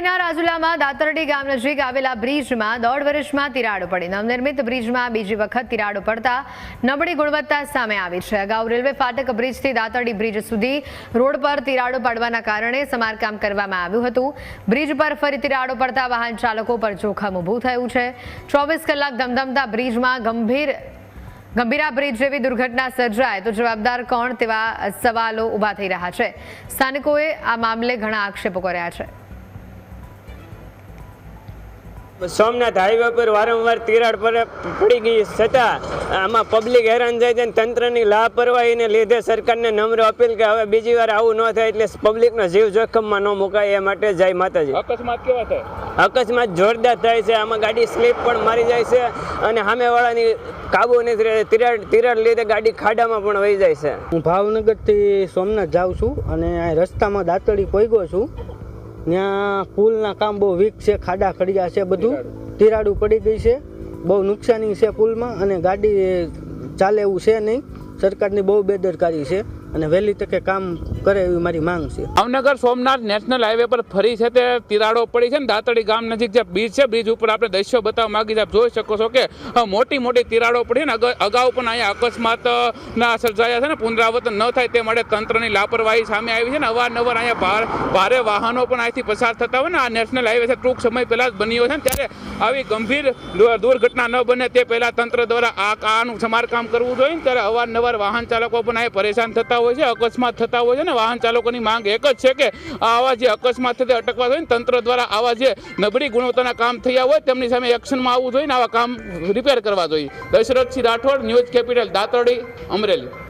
અમરેલીના રાજુલામાં દાતરડી ગામ નજીક આવેલા બ્રિજમાં 1.5 વર્ષમાં તિરાડો પડી નવનિર્મિત બ્રિજમાં બીજી વખત તિરાડો પડતા નબળી ગુણવત્તા સામે આવી છે। અગાઉ રેલવે ફાટક બ્રિજથી દાતરડી બ્રિજ સુધી રોડ પર તિરાડો પડવાના કારણે સમારકામ કરવામાં આવ્યું હતું। બ્રિજ પર ફરી તિરાડો પડતા વાહન ચાલકો પર જોખમ ઊભું થયું છે। 24 કલાક ધમધમતા બ્રિજમાં ગંભીરા બ્રિજ જેવી દુર્ઘટના સર્જાય તો જવાબદાર કોણ તેવા સવાલો ઊભા થઈ રહ્યા છે। સ્થાનિકોએ આ મામલે ઘણા આક્ષેપો કર્યા છે। સોમનાથ હાઈવે પર વારંવાર તિરાડ પડી ગઈ છતાં આમાં પબ્લિક હેરાન થાય છે। તંત્રની લાપરવાહીને લીધે સરકારને નમ્ર અપીલ કે હવે બીજી વાર આવું ન થાય એટલે પબ્લિકનો જીવ જોખમમાં ન મુકાય એ માટે જય માતાજી। અકસ્માત કેવા થાય? અકસ્માત જોરદાર થાય છે। આમાં ગાડી સ્લીપ પણ મારી જાય છે અને સામેવાળાની કાબુ નથી રહે। તિરાડ લીધે ગાડી ખાડામાં પણ વહી જાય છે। હું ભાવનગરથી સોમનાથ જાઉં છું અને આ રસ્તામાં દાતરડી પહોંચ્યો છું। ત્યાં પુલના કામ બહુ વીક છે, ખાડા ખડિયા છે, બધું તિરાડું પડી ગઈ છે, બહુ નુકસાની છે પુલમાં અને ગાડી ચાલે એવું છે નહીં। સરકારની બહુ બેદરકારી છે અને વહેલી તકે કામ કરે એવી મારી માંગ છે। ભાવનગર સોમનાથ નેશનલ હાઈવે પર ફરી છે તે તિરાડો પડી છે ને દાતરડી ગામ નજીક જે બ્રિજ છે, બ્રિજ ઉપર આપણે દ્રશ્યો બતાવવા માંગી આપ જોઈ શકો છો કે મોટી મોટી તિરાડો પડી ને અગાઉ પણ અહીંયા અકસ્માત ના સર્જાયા છે ને પુનરાવર્તન ન થાય તે માટે તંત્રની લાપરવાહી સામે આવી છે ને અવારનવાર અહીંયા ભારે વાહનો પણ અહીંથી પસાર થતા હોય ને આ નેશનલ હાઈવે છે ટૂંક સમય પહેલા જ બન્યો છે ને ત્યારે આવી ગંભીર દુર્ઘટના ન બને તે પહેલા તંત્ર દ્વારા આનું સમારકામ કરવું જોઈએ ને ત્યારે અવારનવાર વાહન ચાલકો પણ અહીંયા પરેશાન થતા હોય છે, અકસ્માત થતા હોય છે ને વાહન ચાલકોની માંગ એક જ છે કે આવા જે અકસ્માત થતા અટકવા જોઈએ તંત્ર દ્વારા આવા જે નબળી ગુણવત્તાના કામ થયા હોય તેમની સામે એક્શનમાં આવવું જોઈએ ને આવા કામ રિપેર કરવા જોઈએ। Dashrathsinh Rathod, news capital, Datardi, Amreli.